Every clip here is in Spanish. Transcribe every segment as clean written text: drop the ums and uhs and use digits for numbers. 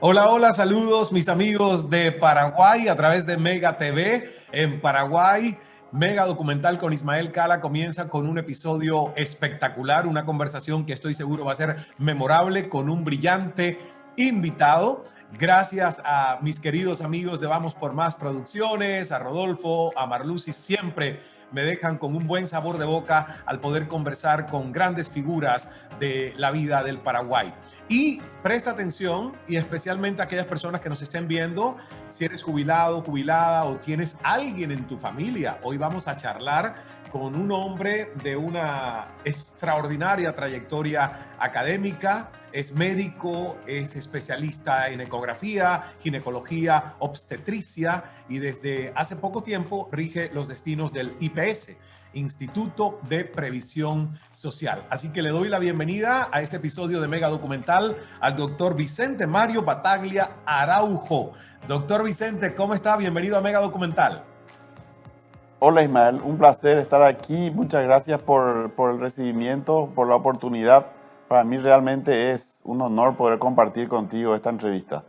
Hola, hola, saludos mis amigos de Paraguay a través de Mega TV en Paraguay. Mega Documental con Ismael Cala comienza con un episodio espectacular, una conversación que estoy seguro va a ser memorable con un brillante invitado. Gracias a mis queridos amigos de Vamos por Más Producciones, a Rodolfo, a Marlucy, siempre me dejan con un buen sabor de boca al poder conversar con grandes figuras de la vida del Paraguay. Y presta atención, y especialmente a aquellas personas que nos estén viendo, si eres jubilado, jubilada o tienes alguien en tu familia. Hoy vamos a charlar con un hombre de una extraordinaria trayectoria académica. Es médico, es especialista en ecografía, ginecología, obstetricia y desde hace poco tiempo rige los destinos del IPS, Instituto de Previsión Social. Así que le doy la bienvenida a este episodio de Mega Documental al doctor Vicente Mario Bataglia Araujo. Doctor Vicente, ¿cómo está? Bienvenido a Mega Documental. Hola Ismael, un placer estar aquí. Muchas gracias por el recibimiento, por la oportunidad. Para mí realmente es un honor poder compartir contigo esta entrevista.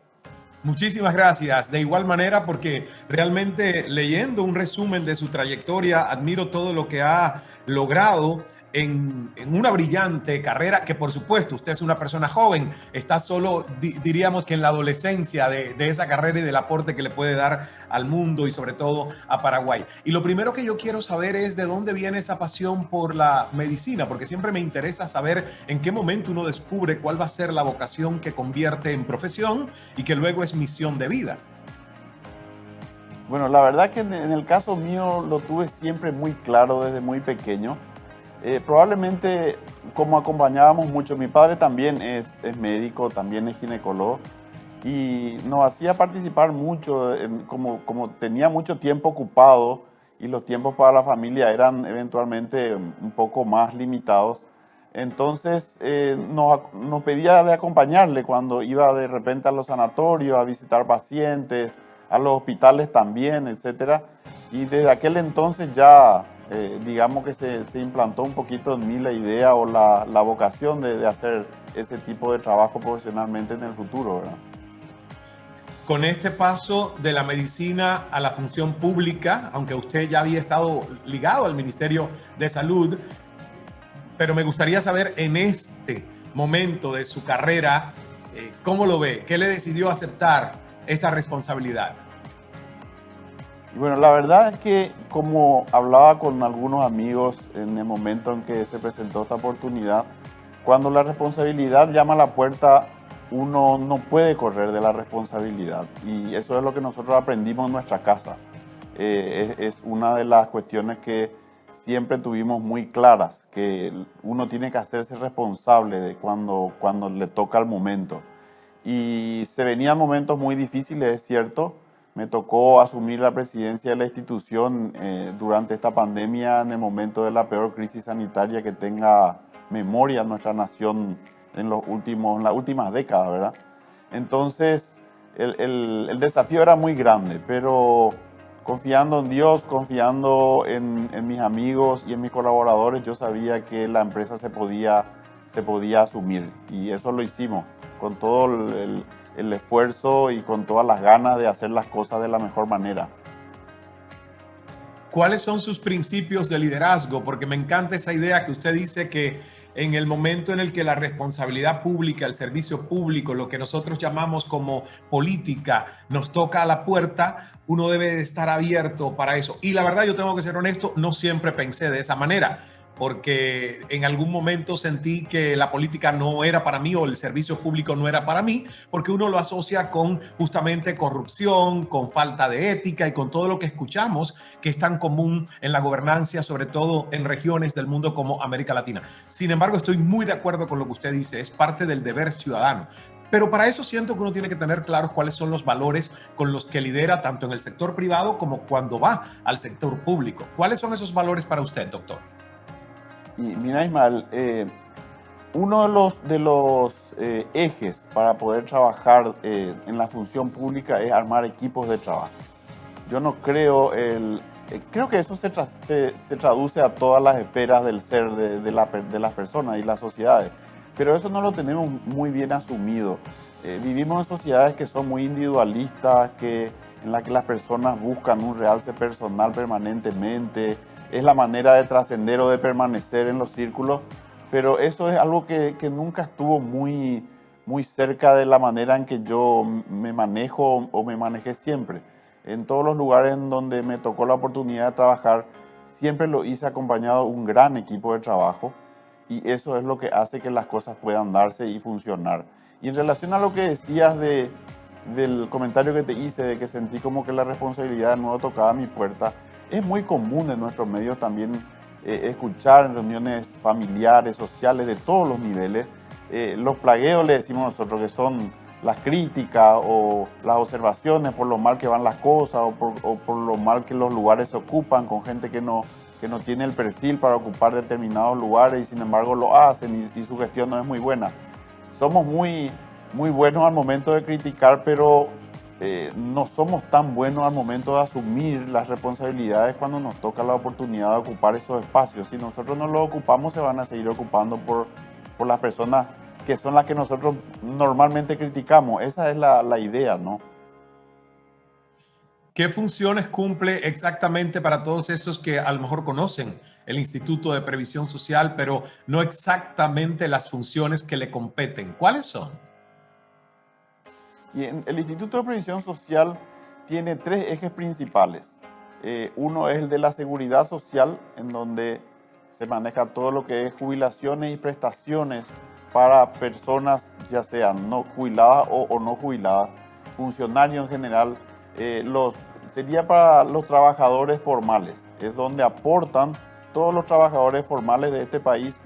Muchísimas gracias. De igual manera, porque realmente leyendo un resumen de su trayectoria, admiro todo lo que ha logrado en una brillante carrera, que por supuesto usted es una persona joven, está solo, diríamos que en la adolescencia de esa carrera y del aporte que le puede dar al mundo y sobre todo a Paraguay. Y lo primero que yo quiero saber es de dónde viene esa pasión por la medicina, porque siempre me interesa saber en qué momento uno descubre cuál va a ser la vocación que convierte en profesión y que luego es misión de vida. Bueno, la verdad que en el caso mío lo tuve siempre muy claro desde muy pequeño. Probablemente como acompañábamos mucho, mi padre también es médico, también es ginecólogo y nos hacía participar mucho, como tenía mucho tiempo ocupado y los tiempos para la familia eran eventualmente un poco más limitados. Entonces nos pedía de acompañarle cuando iba de repente a los sanatorios a visitar pacientes, a los hospitales también, etcétera. Y desde aquel entonces ya, digamos que se implantó un poquito en mí la idea o la vocación de hacer ese tipo de trabajo profesionalmente en el futuro, ¿verdad? Con este paso de la medicina a la función pública, aunque usted ya había estado ligado al Ministerio de Salud, pero me gustaría saber en este momento de su carrera, ¿cómo lo ve? ¿Qué le decidió aceptar esta responsabilidad? Y bueno, la verdad es que como hablaba con algunos amigos en el momento en que se presentó esta oportunidad, cuando la responsabilidad llama a la puerta, uno no puede correr de la responsabilidad. Y eso es lo que nosotros aprendimos en nuestra casa. Es una de las cuestiones que siempre tuvimos muy claras, que uno tiene que hacerse responsable de cuando le toca el momento. Y se venían momentos muy difíciles, es cierto. Me tocó asumir la presidencia de la institución durante esta pandemia en el momento de la peor crisis sanitaria que tenga memoria nuestra nación en las últimas décadas, ¿verdad? Entonces, el desafío era muy grande, pero confiando en Dios, confiando en mis amigos y en mis colaboradores, yo sabía que la empresa se podía asumir y eso lo hicimos con todo el esfuerzo y con todas las ganas de hacer las cosas de la mejor manera. ¿Cuáles son sus principios de liderazgo? Porque me encanta esa idea que usted dice que en el momento en el que la responsabilidad pública, el servicio público, lo que nosotros llamamos como política, nos toca a la puerta, uno debe de estar abierto para eso. Y la verdad, yo tengo que ser honesto, no siempre pensé de esa manera, porque en algún momento sentí que la política no era para mí o el servicio público no era para mí, porque uno lo asocia con justamente corrupción, con falta de ética y con todo lo que escuchamos que es tan común en la gobernanza, sobre todo en regiones del mundo como América Latina. Sin embargo, estoy muy de acuerdo con lo que usted dice, es parte del deber ciudadano. Pero para eso siento que uno tiene que tener claros cuáles son los valores con los que lidera tanto en el sector privado como cuando va al sector público. ¿Cuáles son esos valores para usted, doctor? Y mira, Ismael, uno de los ejes para poder trabajar en la función pública es armar equipos de trabajo. Yo no creo, creo que eso se traduce a todas las esferas del ser de las personas y las sociedades, pero eso no lo tenemos muy bien asumido. Vivimos en sociedades que son muy individualistas, en las que las personas buscan un realce personal permanentemente, es la manera de trascender o de permanecer en los círculos, pero eso es algo que nunca estuvo muy cerca de la manera en que yo me manejo o me manejé siempre. En todos los lugares en donde me tocó la oportunidad de trabajar, siempre lo hice acompañado de un gran equipo de trabajo y eso es lo que hace que las cosas puedan darse y funcionar. Y en relación a lo que decías del comentario que te hice, de que sentí como que la responsabilidad de nuevo tocaba mi puerta, es muy común en nuestros medios también escuchar en reuniones familiares, sociales, de todos los niveles. Los plagueos, le decimos nosotros, que son las críticas o las observaciones por lo mal que van las cosas o por lo mal que los lugares se ocupan con gente que no tiene el perfil para ocupar determinados lugares y sin embargo lo hacen y su gestión no es muy buena. Somos muy buenos al momento de criticar, pero no somos tan buenos al momento de asumir las responsabilidades cuando nos toca la oportunidad de ocupar esos espacios. Si nosotros no los ocupamos, se van a seguir ocupando por las personas que son las que nosotros normalmente criticamos. Esa es la idea, ¿no? ¿Qué funciones cumple exactamente para todos esos que a lo mejor conocen el Instituto de Previsión Social, pero no exactamente las funciones que le competen? ¿Cuáles son? Y el Instituto de Previsión Social tiene tres ejes principales. Uno es el de la seguridad social, en donde se maneja todo lo que es jubilaciones y prestaciones para personas, ya sean no jubiladas o no jubiladas, funcionarios en general. Sería para los trabajadores formales, es donde aportan todos los trabajadores formales de este país.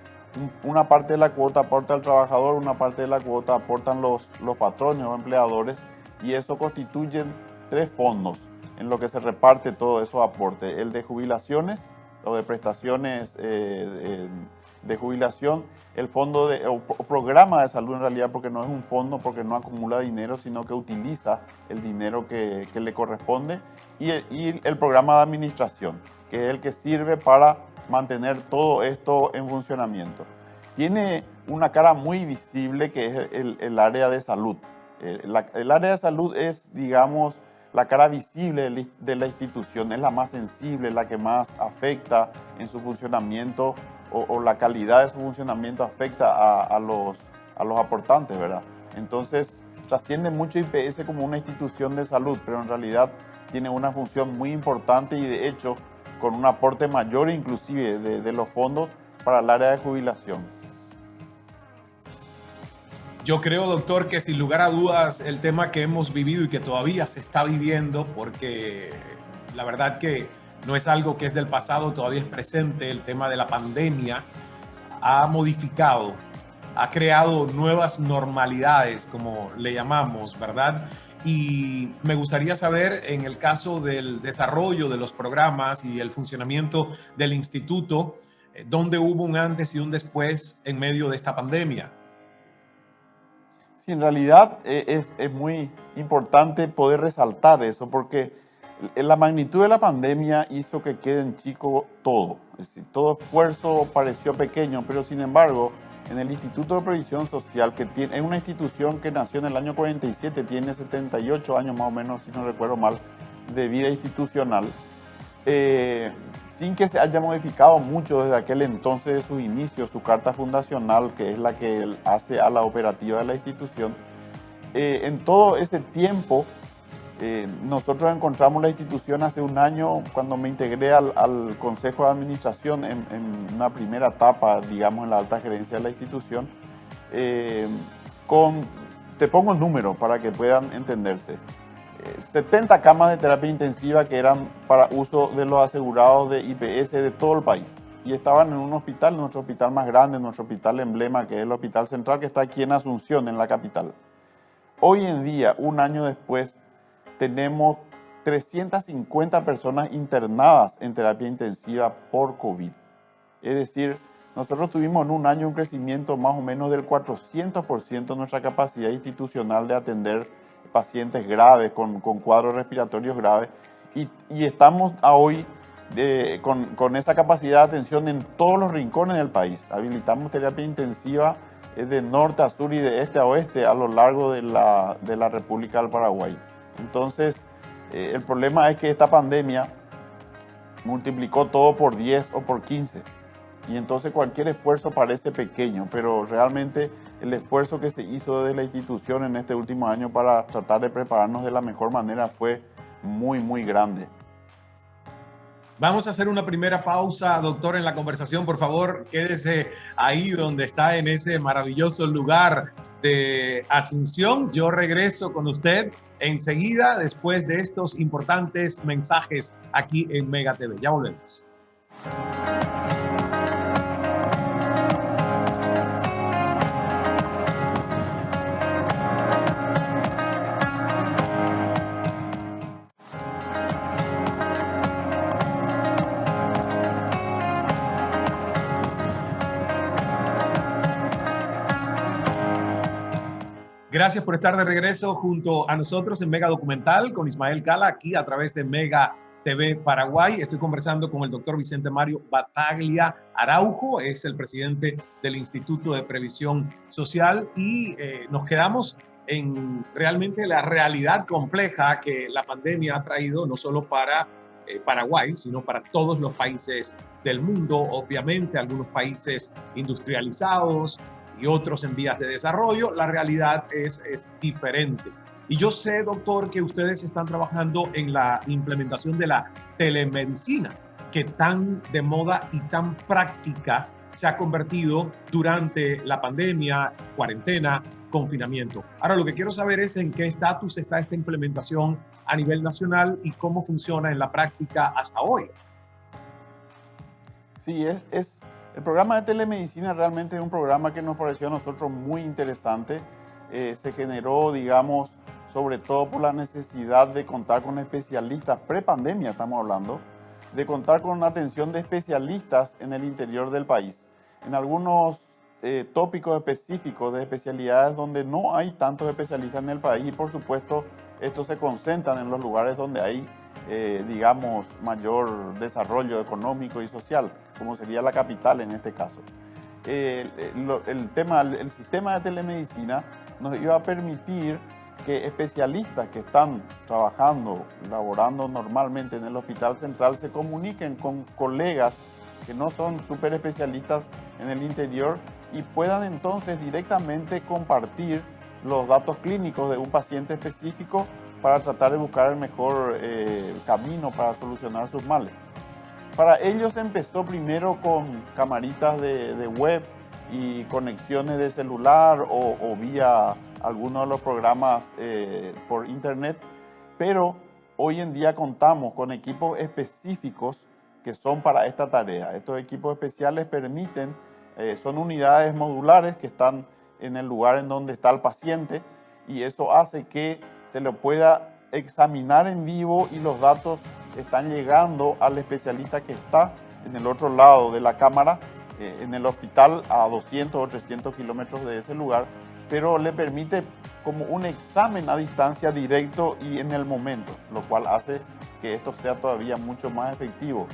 Una parte de la cuota aporta el trabajador, una parte de la cuota aportan los patrones o empleadores y eso constituyen tres fondos en lo que se reparte todo esos aportes. El de jubilaciones o de prestaciones de jubilación, el fondo o programa de salud en realidad, porque no es un fondo, porque no acumula dinero, sino que utiliza el dinero que le corresponde, y el programa de administración, que es el que sirve para mantener todo esto en funcionamiento. Tiene una cara muy visible que es el área de salud. El área de salud es, digamos, la cara visible de la institución, es la más sensible, la que más afecta en su funcionamiento o la calidad de su funcionamiento afecta a los aportantes, ¿verdad? Entonces, trasciende mucho IPS como una institución de salud, pero en realidad tiene una función muy importante y de hecho con un aporte mayor inclusive de los fondos para el área de jubilación. Yo creo, doctor, que sin lugar a dudas el tema que hemos vivido y que todavía se está viviendo, porque la verdad que no es algo que es del pasado, todavía es presente, el tema de la pandemia ha modificado, ha creado nuevas normalidades, como le llamamos, ¿verdad? Y me gustaría saber, en el caso del desarrollo de los programas y el funcionamiento del instituto, ¿dónde hubo un antes y un después en medio de esta pandemia? Sí, en realidad es muy importante poder resaltar eso porque la magnitud de la pandemia hizo que quede en chico todo. Es decir, todo esfuerzo pareció pequeño, pero sin embargo, en el Instituto de Previsión Social, que es una institución que nació en el año 47, tiene 78 años más o menos, si no recuerdo mal, de vida institucional, sin que se haya modificado mucho desde aquel entonces de sus inicios, su carta fundacional, que es la que él hace a la operativa de la institución. En todo ese tiempo, nosotros encontramos la institución hace un año, cuando me integré al Consejo de Administración en una primera etapa, digamos, en la alta gerencia de la institución, te pongo el número para que puedan entenderse. 70 camas de terapia intensiva que eran para uso de los asegurados de IPS de todo el país. Y estaban en un hospital, nuestro hospital más grande, nuestro hospital emblema, que es el Hospital Central, que está aquí en Asunción, en la capital. Hoy en día, un año después, tenemos 350 personas internadas en terapia intensiva por COVID. Es decir, nosotros tuvimos en un año un crecimiento más o menos del 400% de nuestra capacidad institucional de atender pacientes graves, con cuadros respiratorios graves, y estamos hoy con esa capacidad de atención en todos los rincones del país. Habilitamos terapia intensiva de norte a sur y de este a oeste a lo largo de la República del Paraguay. Entonces, el problema es que esta pandemia multiplicó todo por 10 o por 15. Y entonces cualquier esfuerzo parece pequeño, pero realmente el esfuerzo que se hizo desde la institución en este último año para tratar de prepararnos de la mejor manera fue muy, muy grande. Vamos a hacer una primera pausa, doctor, en la conversación. Por favor, quédese ahí donde está, en ese maravilloso lugar de Asunción. Yo regreso con usted enseguida, después de estos importantes mensajes aquí en Mega TV. Ya volvemos. Gracias por estar de regreso junto a nosotros en Mega Documental con Ismael Cala, aquí a través de Mega TV Paraguay. Estoy conversando con el doctor Vicente Mario Battaglia Araujo, es el presidente del Instituto de Previsión Social, y nos quedamos en realmente la realidad compleja que la pandemia ha traído, no solo para Paraguay, sino para todos los países del mundo, obviamente, algunos países industrializados y otros en vías de desarrollo. La realidad es diferente. Y yo sé, doctor, que ustedes están trabajando en la implementación de la telemedicina, que tan de moda y tan práctica se ha convertido durante la pandemia, cuarentena, confinamiento. Ahora, lo que quiero saber es en qué estatus está esta implementación a nivel nacional y cómo funciona en la práctica hasta hoy. Sí, el programa de telemedicina realmente es un programa que nos pareció a nosotros muy interesante. Se generó, digamos, sobre todo por la necesidad de contar con especialistas, prepandemia estamos hablando, de contar con una atención de especialistas en el interior del país. En algunos tópicos específicos de especialidades donde no hay tantos especialistas en el país y por supuesto estos se concentran en los lugares donde hay, digamos, mayor desarrollo económico y social, como sería la capital en este caso. El sistema de telemedicina nos iba a permitir que especialistas que están trabajando, laborando normalmente en el Hospital Central se comuniquen con colegas que no son súper especialistas en el interior y puedan entonces directamente compartir los datos clínicos de un paciente específico para tratar de buscar el mejor camino para solucionar sus males. Para ellos empezó primero con camaritas de web y conexiones de celular o vía algunos de los programas por internet, pero hoy en día contamos con equipos específicos que son para esta tarea. Estos equipos especiales permiten, son unidades modulares que están en el lugar en donde está el paciente y eso hace que se lo pueda examinar en vivo y los datos están llegando al especialista que está en el otro lado de la cámara, en el hospital a 200 o 300 kilómetros de ese lugar, pero le permite como un examen a distancia directo y en el momento, lo cual hace que esto sea todavía mucho más efectivo.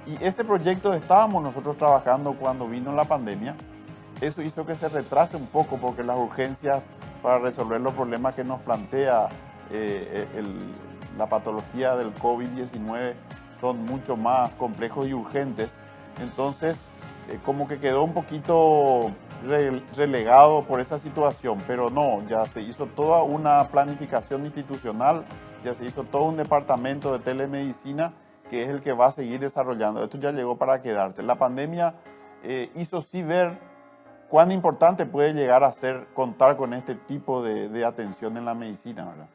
Y ese proyecto estábamos nosotros trabajando cuando vino la pandemia. Eso hizo que se retrase un poco porque las urgencias para resolver los problemas que nos plantea la patología del COVID-19 son mucho más complejos y urgentes. Entonces, como que quedó un poquito relegado por esa situación, pero no, ya se hizo toda una planificación institucional, ya se hizo todo un departamento de telemedicina que es el que va a seguir desarrollando. Esto ya llegó para quedarse. La pandemia hizo sí ver cuán importante puede llegar a ser contar con este tipo de atención en la medicina, ¿verdad?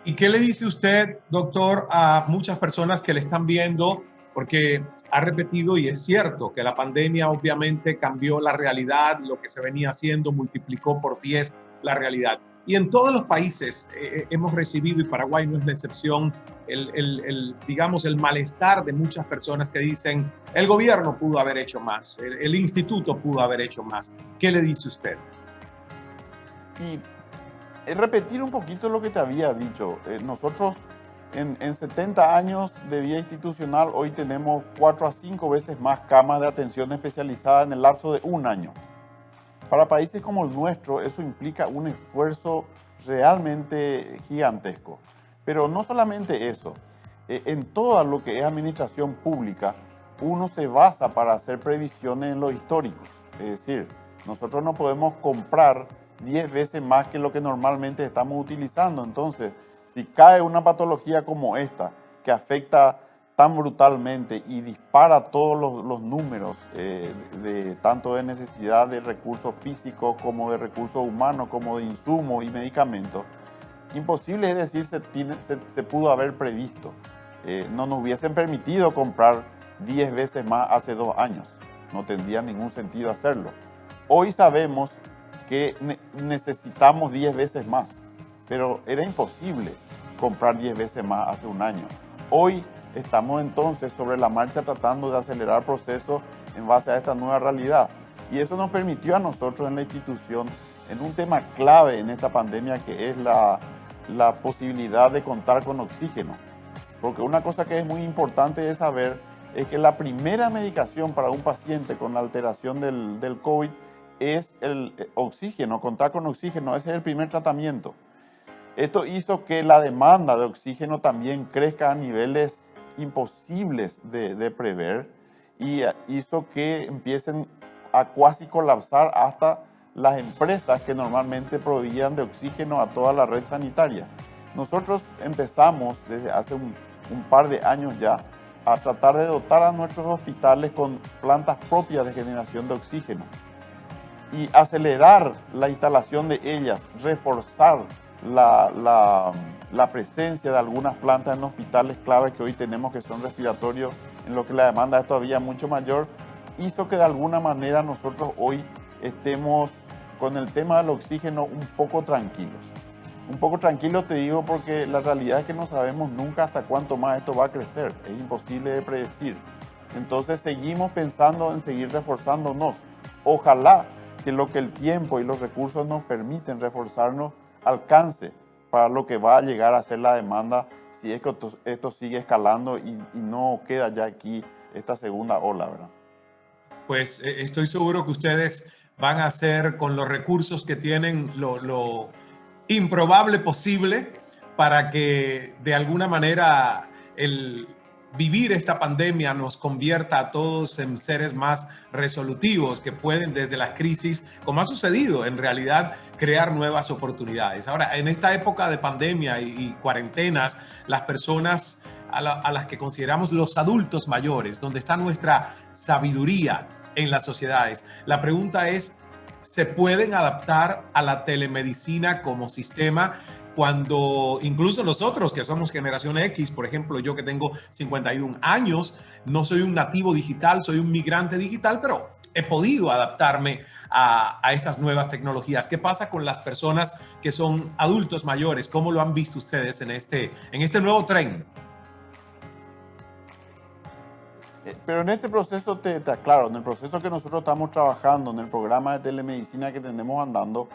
¿Y qué le dice usted, doctor, a muchas personas que le están viendo? Porque ha repetido, y es cierto, que la pandemia obviamente cambió la realidad, lo que se venía haciendo multiplicó por 10 la realidad. Y en todos los países hemos recibido, y Paraguay no es la excepción, digamos, el malestar de muchas personas que dicen, el gobierno pudo haber hecho más, el instituto pudo haber hecho más. ¿Qué le dice usted? Y repetir un poquito lo que te había dicho. Nosotros en 70 años de vida institucional hoy tenemos 4 a 5 veces más camas de atención especializada en el lapso de un año. Para países como el nuestro, eso implica un esfuerzo realmente gigantesco. Pero no solamente eso, en todo lo que es administración pública, uno se basa para hacer previsiones en lo histórico. Es decir, nosotros no podemos comprar 10 veces más que lo que normalmente estamos utilizando. Entonces, si cae una patología como esta, que afecta tan brutalmente y dispara todos los números, tanto de necesidad de recursos físicos como de recursos humanos, como de insumos y medicamentos, imposible es decir se pudo haber previsto. No nos hubiesen permitido comprar 10 veces más hace 2 años. No tendría ningún sentido hacerlo. Hoy sabemos que necesitamos 10 veces más, pero era imposible comprar 10 veces más hace 1 año. Hoy estamos entonces sobre la marcha tratando de acelerar procesos en base a esta nueva realidad. Y eso nos permitió a nosotros en la institución, en un tema clave en esta pandemia, que es la posibilidad de contar con oxígeno. Porque una cosa que es muy importante de saber es que la primera medicación para un paciente con la alteración del COVID es el oxígeno, contar con oxígeno. Ese es el primer tratamiento. Esto hizo que la demanda de oxígeno también crezca a niveles imposibles de prever y hizo que empiecen a cuasi colapsar hasta las empresas que normalmente proveían de oxígeno a toda la red sanitaria. Nosotros empezamos desde hace un par de años ya a tratar de dotar a nuestros hospitales con plantas propias de generación de oxígeno y acelerar la instalación de ellas, reforzar la presencia de algunas plantas en hospitales claves que hoy tenemos, que son respiratorios, en lo que la demanda es todavía mucho mayor, hizo que de alguna manera nosotros hoy estemos con el tema del oxígeno un poco tranquilos. Un poco tranquilos te digo porque la realidad es que no sabemos nunca hasta cuánto más esto va a crecer, es imposible de predecir. Entonces seguimos pensando en seguir reforzándonos. Ojalá que lo que el tiempo y los recursos nos permiten reforzarnos alcance para lo que va a llegar a ser la demanda si es que esto sigue escalando y no queda ya aquí esta segunda ola, ¿verdad? Pues estoy seguro que ustedes van a hacer con los recursos que tienen lo improbable posible para que de alguna manera el vivir esta pandemia nos convierta a todos en seres más resolutivos que pueden desde las crisis, como ha sucedido en realidad, crear nuevas oportunidades. Ahora, en esta época de pandemia y cuarentenas, las personas a las que consideramos los adultos mayores, donde está nuestra sabiduría en las sociedades, la pregunta es, ¿se pueden adaptar a la telemedicina como sistema? Cuando incluso nosotros que somos generación X, por ejemplo, yo que tengo 51 años, no soy un nativo digital, soy un migrante digital, pero he podido adaptarme a estas nuevas tecnologías. ¿Qué pasa con las personas que son adultos mayores? ¿Cómo lo han visto ustedes en este nuevo tren? Pero en este proceso, te aclaro, en el proceso que nosotros estamos trabajando, en el programa de telemedicina que tenemos andando,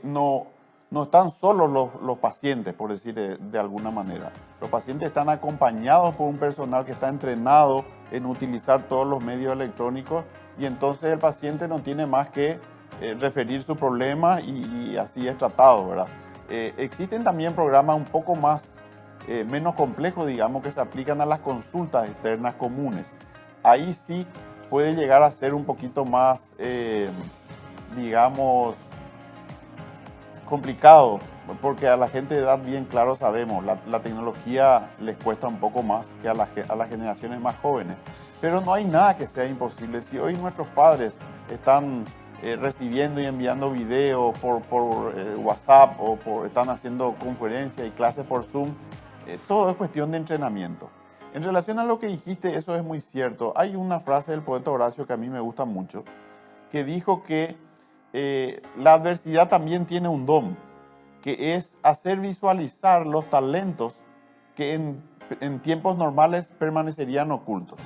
no están solos los pacientes, por decir de alguna manera. Los pacientes están acompañados por un personal que está entrenado en utilizar todos los medios electrónicos y entonces el paciente no tiene más que referir su problema y así es tratado, ¿verdad? Existen también programas un poco menos complejos, digamos, que se aplican a las consultas externas comunes. Ahí sí puede llegar a ser un poquito más, digamos, complicado, porque a la gente de edad bien claro sabemos, la tecnología les cuesta un poco más que a las generaciones más jóvenes. Pero no hay nada que sea imposible. Si hoy nuestros padres están recibiendo y enviando videos por WhatsApp o están haciendo conferencias y clases por Zoom, todo es cuestión de entrenamiento. En relación a lo que dijiste, eso es muy cierto. Hay una frase del poeta Horacio que a mí me gusta mucho, que dijo que la adversidad también tiene un don, que es hacer visualizar los talentos que en tiempos normales permanecerían ocultos.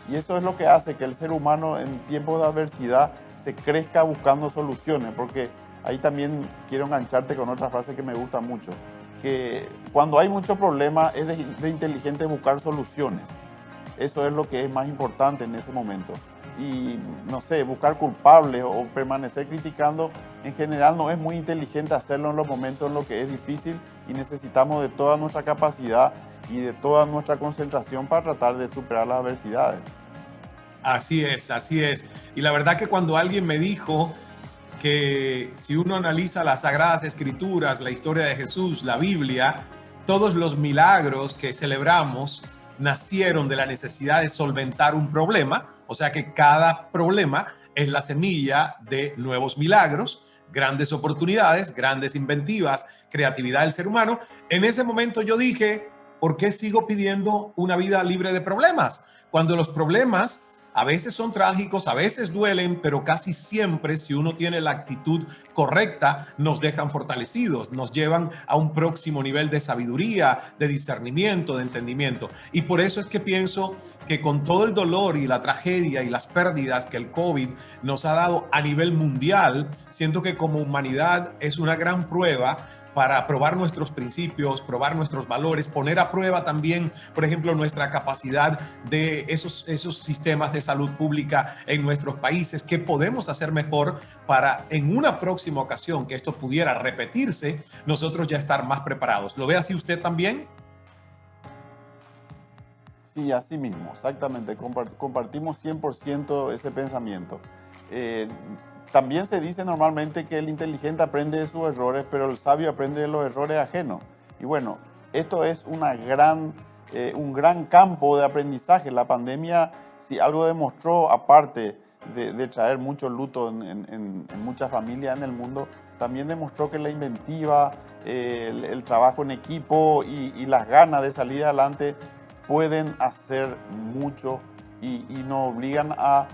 Y eso es lo que hace que el ser humano en tiempos de adversidad se crezca buscando soluciones, porque ahí también quiero engancharte con otra frase que me gusta mucho, que cuando hay mucho problema es de inteligente buscar soluciones. Eso es lo que es más importante en ese momento. no sé, buscar culpables o permanecer criticando, en general no es muy inteligente hacerlo en los momentos en los que es difícil y necesitamos de toda nuestra capacidad y de toda nuestra concentración para tratar de superar las adversidades. Así es, así es. Y la verdad que cuando alguien me dijo que si uno analiza las Sagradas Escrituras, la historia de Jesús, la Biblia, todos los milagros que celebramos nacieron de la necesidad de solventar un problema, o sea que cada problema es la semilla de nuevos milagros, grandes oportunidades, grandes inventivas, creatividad del ser humano. En ese momento yo dije, ¿por qué sigo pidiendo una vida libre de problemas? Cuando los problemas a veces son trágicos, a veces duelen, pero casi siempre, si uno tiene la actitud correcta, nos dejan fortalecidos, nos llevan a un próximo nivel de sabiduría, de discernimiento, de entendimiento. Y por eso es que pienso que con todo el dolor y la tragedia y las pérdidas que el COVID nos ha dado a nivel mundial, siento que como humanidad es una gran prueba para probar nuestros principios, probar nuestros valores, poner a prueba también, por ejemplo, nuestra capacidad de esos sistemas de salud pública en nuestros países, qué podemos hacer mejor para en una próxima ocasión que esto pudiera repetirse, nosotros ya estar más preparados. ¿Lo ve así usted también? Sí, así mismo, exactamente. Compartimos 100% ese pensamiento. También se dice normalmente que el inteligente aprende de sus errores, pero el sabio aprende de los errores ajenos. Y bueno, esto es un gran campo de aprendizaje. La pandemia, si algo demostró, aparte de traer mucho luto en muchas familias en el mundo, también demostró que la inventiva, el trabajo en equipo y las ganas de salir adelante pueden hacer mucho y nos obligan a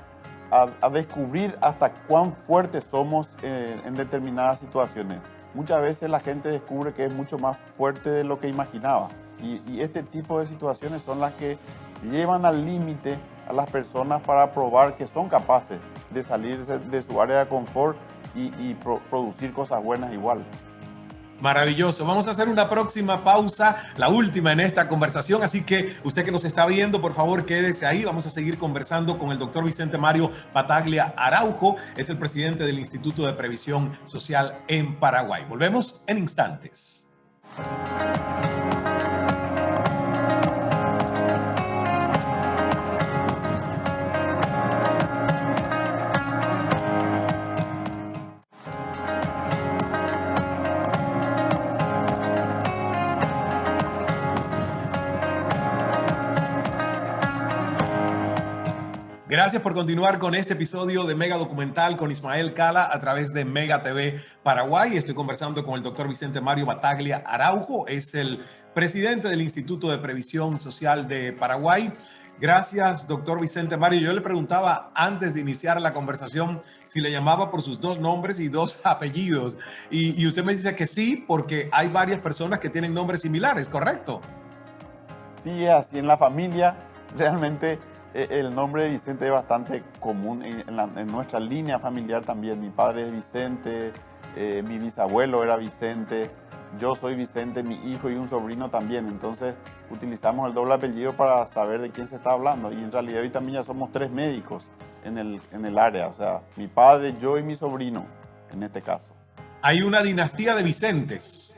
descubrir hasta cuán fuertes somos en determinadas situaciones. Muchas veces la gente descubre que es mucho más fuerte de lo que imaginaba. Y este tipo de situaciones son las que llevan al límite a las personas para probar que son capaces de salir de su área de confort y producir cosas buenas igual. Maravilloso. Vamos a hacer una próxima pausa, la última en esta conversación. Así que usted que nos está viendo, por favor, quédese ahí. Vamos a seguir conversando con el doctor Vicente Mario Battaglia Araujo. Es el presidente del Instituto de Previsión Social en Paraguay. Volvemos en instantes. Gracias por continuar con este episodio de Mega Documental con Ismael Cala a través de Mega TV Paraguay. Estoy conversando con el doctor Vicente Mario Battaglia Araujo, es el presidente del Instituto de Previsión Social de Paraguay. Gracias, doctor Vicente Mario. Yo le preguntaba antes de iniciar la conversación si le llamaba por sus dos nombres y dos apellidos. Y usted me dice que sí, porque hay varias personas que tienen nombres similares, ¿correcto? Sí, es así. En la familia realmente el nombre de Vicente es bastante común en nuestra línea familiar también. Mi padre es Vicente, mi bisabuelo era Vicente, yo soy Vicente, mi hijo y un sobrino también. Entonces utilizamos el doble apellido para saber de quién se está hablando. Y en realidad hoy también ya somos 3 médicos en el área. O sea, mi padre, yo y mi sobrino en este caso. Hay una dinastía de Vicentes.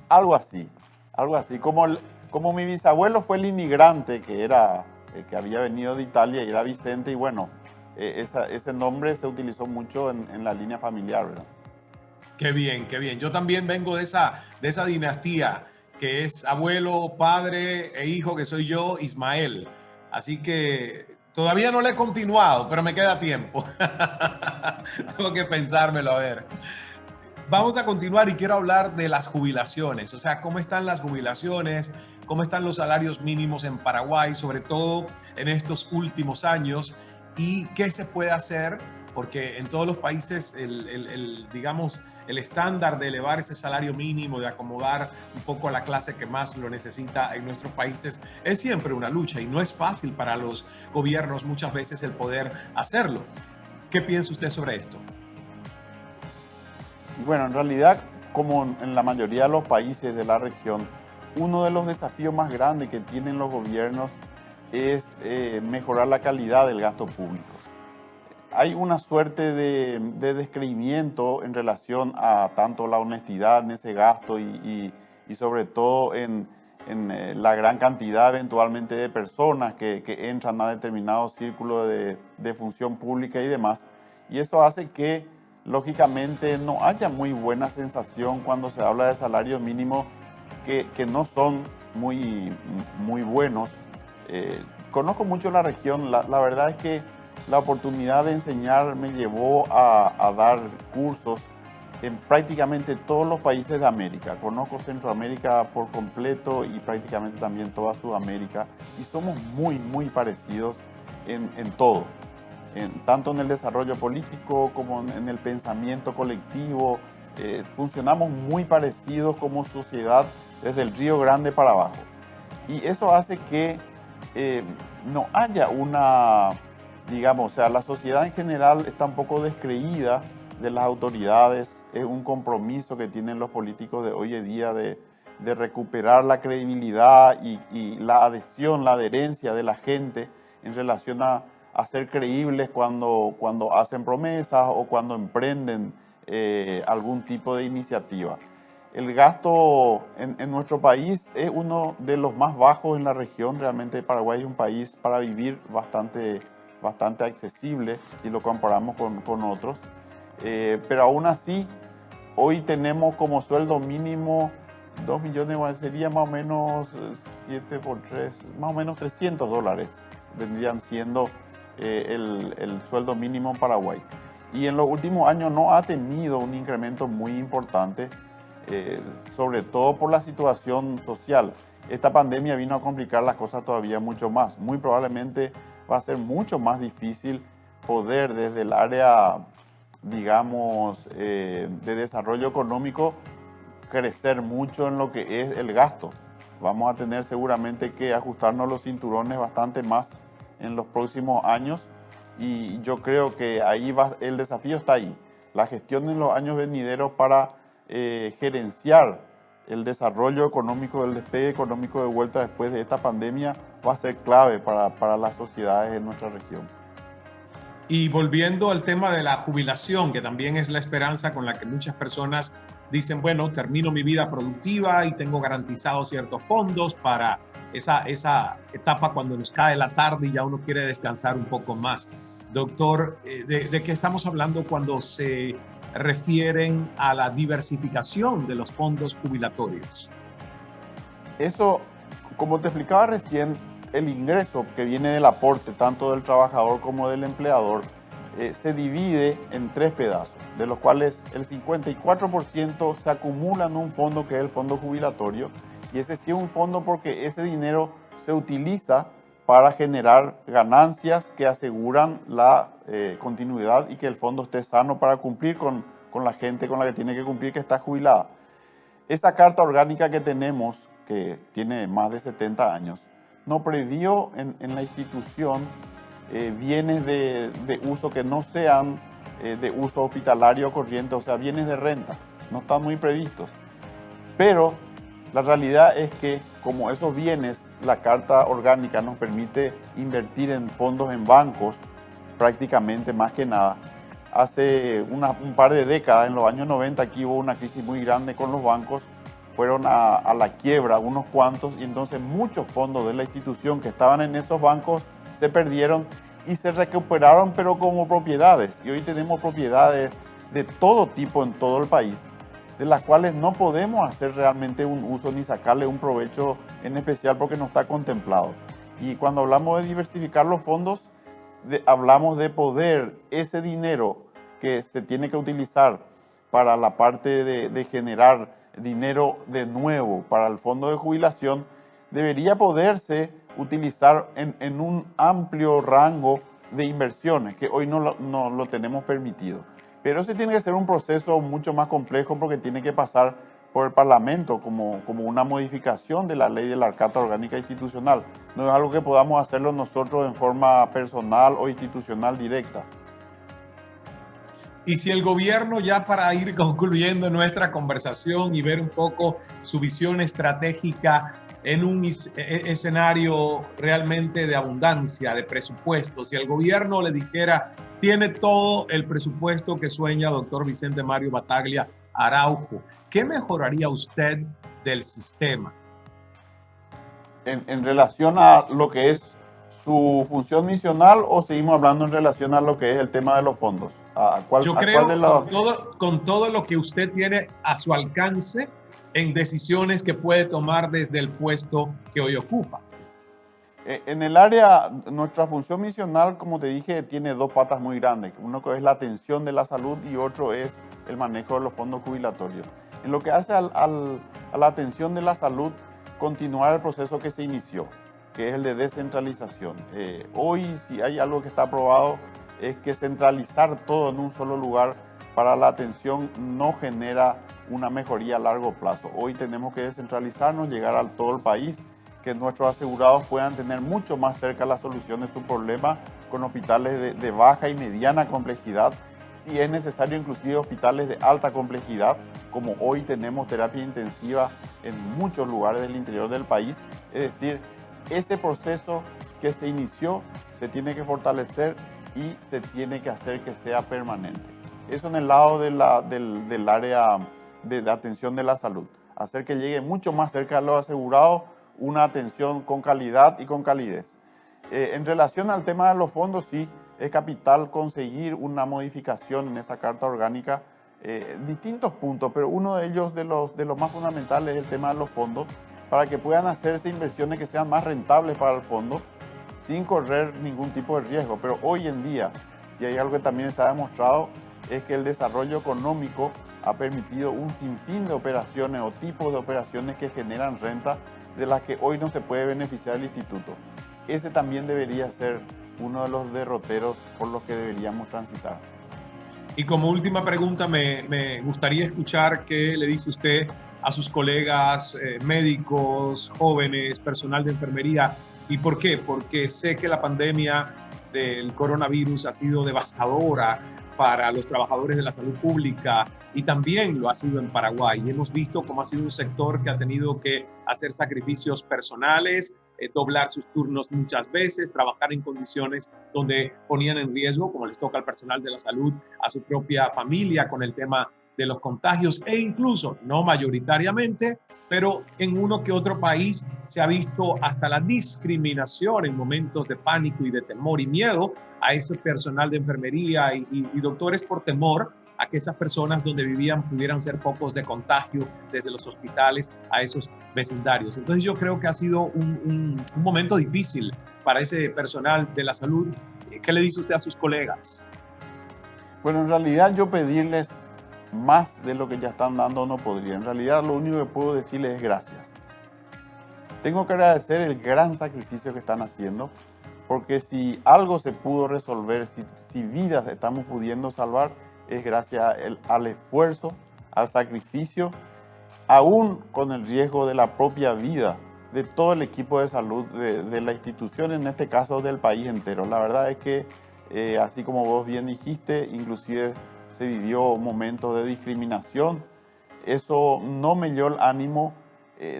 Algo así, algo así. Como mi bisabuelo fue el inmigrante que había venido de Italia y era Vicente, y bueno, ese nombre se utilizó mucho en la línea familiar, ¿verdad? Qué bien, qué bien. Yo también vengo de esa dinastía, que es abuelo, padre e hijo, que soy yo, Ismael. Así que todavía no le he continuado, pero me queda tiempo. Tengo que pensármelo, a ver. Vamos a continuar y quiero hablar de las jubilaciones, o sea, cómo están las jubilaciones, cómo están los salarios mínimos en Paraguay, sobre todo en estos últimos años, y qué se puede hacer, porque en todos los países digamos, el estándar de elevar ese salario mínimo, de acomodar un poco a la clase que más lo necesita en nuestros países, es siempre una lucha y no es fácil para los gobiernos muchas veces el poder hacerlo. ¿Qué piensa usted sobre esto? Bueno, en realidad, como en la mayoría de los países de la región, uno de los desafíos más grandes que tienen los gobiernos es mejorar la calidad del gasto público. hay una suerte de descreimiento en relación a tanto la honestidad en ese gasto y sobre todo en la gran cantidad eventualmente de personas que entran a determinados círculos de función pública y demás. Y eso hace que, lógicamente, no haya muy buena sensación cuando se habla de salarios mínimos que no son muy buenos. Conozco mucho la región, la verdad es que la oportunidad de enseñar me llevó a dar cursos en prácticamente todos los países de América. Conozco Centroamérica por completo y prácticamente también toda Sudamérica. Y somos muy parecidos en todo. Tanto en el desarrollo político como en el pensamiento colectivo. Funcionamos muy parecidos como sociedad desde el Río Grande para abajo. Y eso hace que no haya una, digamos, o sea, la sociedad en general está un poco descreída de las autoridades. Es un compromiso que tienen los políticos de hoy en día de recuperar la credibilidad y la adhesión, la adherencia de la gente en relación a ser creíbles cuando hacen promesas o cuando emprenden algún tipo de iniciativa. El gasto en nuestro país es uno de los más bajos en la región. Realmente Paraguay es un país para vivir bastante accesible si lo comparamos con otros. Pero aún así, hoy tenemos como sueldo mínimo 2 millones, sería más o menos 7 por 3, más o menos $300 vendrían siendo el sueldo mínimo en Paraguay. Y en los últimos años no ha tenido un incremento muy importante, sobre todo por la situación social. Esta pandemia vino a complicar las cosas todavía mucho más. Muy probablemente va a ser mucho más difícil poder desde el área, digamos, de desarrollo económico crecer mucho en lo que es el gasto. Vamos a tener seguramente que ajustarnos los cinturones bastante más en los próximos años y yo creo que ahí el desafío está ahí. La gestión en los años venideros para gerenciar el desarrollo económico, el despegue económico de vuelta después de esta pandemia va a ser clave para las sociedades de nuestra región. Y volviendo al tema de la jubilación, que también es la esperanza con la que muchas personas dicen, bueno, termino mi vida productiva y tengo garantizados ciertos fondos para esa etapa cuando nos cae la tarde y ya uno quiere descansar un poco más. Doctor, ¿de qué estamos hablando cuando se refieren a la diversificación de los fondos jubilatorios? Eso, como te explicaba recién, el ingreso que viene del aporte tanto del trabajador como del empleador se divide en 3 pedazos, de los cuales el 54% se acumula en un fondo que es el fondo jubilatorio, y ese sí es un fondo porque ese dinero se utiliza para generar ganancias que aseguran la continuidad y que el fondo esté sano para cumplir con la gente con la que tiene que cumplir, que está jubilada. Esa carta orgánica que tenemos, que tiene más de 70 años, no previó en la institución bienes de uso que no sean de uso hospitalario corriente, o sea, bienes de renta. No están muy previstos. Pero la realidad es que como esos bienes, la carta orgánica nos permite invertir en fondos en bancos, prácticamente más que nada. Hace un par de décadas, en los años 90, aquí hubo una crisis muy grande con los bancos. Fueron a la quiebra unos cuantos y entonces muchos fondos de la institución que estaban en esos bancos se perdieron y se recuperaron, pero como propiedades. Y hoy tenemos propiedades de todo tipo en todo el país, de las cuales no podemos hacer realmente un uso ni sacarle un provecho en especial porque no está contemplado. Y cuando hablamos de diversificar los fondos, hablamos de poder, ese dinero que se tiene que utilizar para la parte de generar dinero de nuevo para el fondo de jubilación, debería poderse utilizar en un amplio rango de inversiones que hoy no lo tenemos permitido. Pero ese tiene que ser un proceso mucho más complejo porque tiene que pasar por el Parlamento como una modificación de la ley de la Carta Orgánica Institucional. No es algo que podamos hacerlo nosotros en forma personal o institucional directa. Y si el gobierno, ya para ir concluyendo nuestra conversación y ver un poco su visión estratégica en un escenario realmente de abundancia de presupuesto, si el gobierno le dijera, tiene todo el presupuesto que sueña doctor Vicente Mario Battaglia Araujo, ¿qué mejoraría usted del sistema? En relación a lo que es su función misional, o seguimos hablando en relación a lo que es el tema de los fondos? Yo A cuál de creo los... con todo lo que usted tiene a su alcance en decisiones que puede tomar desde el puesto que hoy ocupa. En el área, nuestra función misional, como te dije, tiene dos patas muy grandes. Uno que es la atención de la salud y otro es el manejo de los fondos jubilatorios. En lo que hace a la atención de la salud, continuar el proceso que se inició, que es el de descentralización. Hoy, si hay algo que está aprobado, es que centralizar todo en un solo lugar para la atención no genera una mejoría a largo plazo. Hoy tenemos que descentralizarnos, llegar a todo el país, que nuestros asegurados puedan tener mucho más cerca la solución de su problema con hospitales de baja y mediana complejidad, si es necesario inclusive hospitales de alta complejidad, como hoy tenemos terapia intensiva en muchos lugares del interior del país. Es decir, ese proceso que se inició se tiene que fortalecer y se tiene que hacer que sea permanente. Eso en el lado del área de atención de la salud, hacer que llegue mucho más cerca a los asegurados una atención con calidad y con calidez. En relación al tema de los fondos, sí, es capital conseguir una modificación en esa carta orgánica, distintos puntos, pero uno de ellos, de los más fundamentales, es el tema de los fondos, para que puedan hacerse inversiones que sean más rentables para el fondo, sin correr ningún tipo de riesgo. Pero hoy en día, si hay algo que también está demostrado, es que el desarrollo económico ha permitido un sinfín de operaciones o tipos de operaciones que generan renta, de las que hoy no se puede beneficiar el instituto. Ese también debería ser uno de los derroteros por los que deberíamos transitar. Y como última pregunta, me gustaría escuchar qué le dice usted a sus colegas médicos, jóvenes, personal de enfermería. ¿Y por qué? Porque sé que la pandemia del coronavirus ha sido devastadora para los trabajadores de la salud pública y también lo ha sido en Paraguay. Y hemos visto cómo ha sido un sector que ha tenido que hacer sacrificios personales, doblar sus turnos muchas veces, trabajar en condiciones donde ponían en riesgo, como les toca al personal de la salud, a su propia familia con el tema de los contagios e incluso, no mayoritariamente, pero en uno que otro país se ha visto hasta la discriminación en momentos de pánico y de temor y miedo a ese personal de enfermería y doctores por temor a que esas personas donde vivían pudieran ser focos de contagio desde los hospitales a esos vecindarios. Entonces yo creo que ha sido un momento difícil para ese personal de la salud. ¿Qué le dice usted a sus colegas? Bueno, en realidad yo pedirles más de lo que ya están dando no podría. En realidad lo único que puedo decirles es gracias. Tengo que agradecer el gran sacrificio que están haciendo, porque si algo se pudo resolver, si vidas estamos pudiendo salvar, es gracias al esfuerzo, al sacrificio, aún con el riesgo de la propia vida de todo el equipo de salud de la institución, en este caso del país entero. La verdad es que, así como vos bien dijiste, inclusive se vivió momentos de discriminación. Eso no me dio el ánimo.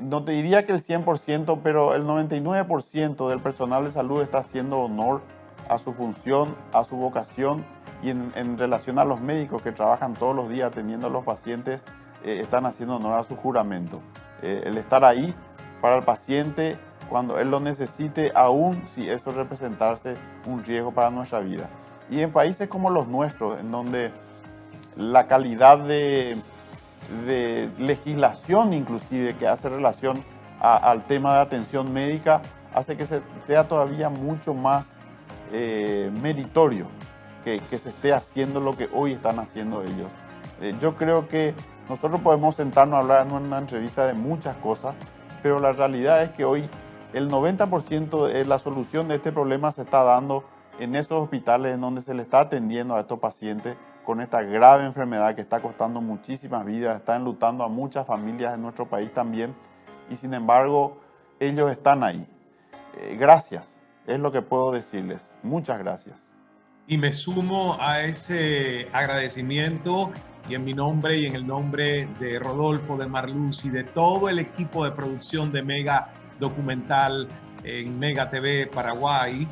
No te diría que el 100%, pero el 99% del personal de salud está haciendo honor a su función, a su vocación, y en relación a los médicos que trabajan todos los días atendiendo a los pacientes, están haciendo honor a su juramento. El estar ahí para el paciente cuando él lo necesite, aun si eso representarse un riesgo para nuestra vida. Y en países como los nuestros, en donde la calidad de legislación inclusive que hace relación al tema de atención médica, hace que sea todavía mucho más meritorio que se esté haciendo lo que hoy están haciendo ellos. Yo creo que nosotros podemos sentarnos a hablar en una entrevista de muchas cosas, pero la realidad es que hoy el 90% de la solución de este problema se está dando en esos hospitales en donde se le está atendiendo a estos pacientes con esta grave enfermedad que está costando muchísimas vidas, está enlutando a muchas familias en nuestro país también, y sin embargo ellos están ahí. Gracias, es lo que puedo decirles. Muchas gracias. Y me sumo a ese agradecimiento y en mi nombre y en el nombre de Rodolfo, de Marluz y de todo el equipo de producción de Mega Documental en Mega TV Paraguay.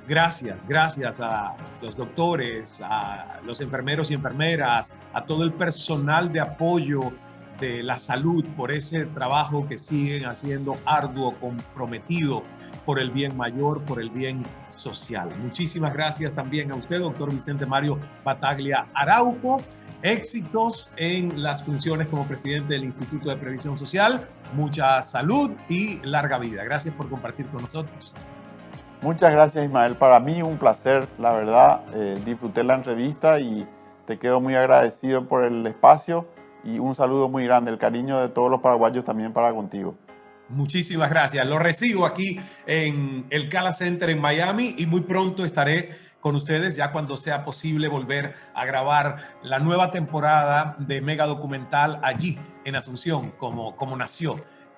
Gracias a los doctores, a los enfermeros y enfermeras, a todo el personal de apoyo de la salud por ese trabajo que siguen haciendo arduo, comprometido por el bien mayor, por el bien social. Muchísimas gracias también a usted, doctor Vicente Mario Battaglia Araujo. Éxitos en las funciones como presidente del Instituto de Previsión Social. Mucha salud y larga vida. Gracias por compartir con nosotros. Muchas gracias, Ismael. Para mí un placer, la verdad. Disfruté la entrevista y te quedo muy agradecido por el espacio y un saludo muy grande. El cariño de todos los paraguayos también para contigo. Muchísimas gracias. Lo recibo aquí en el Cala Center en Miami y muy pronto estaré con ustedes ya cuando sea posible volver a grabar la nueva temporada de Mega Documental allí en Asunción, como nació,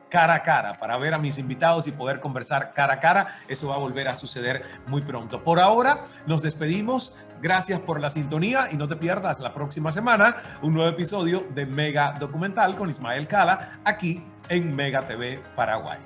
cara a cara, para ver a mis invitados y poder conversar cara a cara. Eso va a volver a suceder muy pronto. Por ahora nos despedimos. Gracias por la sintonía y no te pierdas la próxima semana un nuevo episodio de Mega Documental con Ismael Cala aquí en Mega TV Paraguay.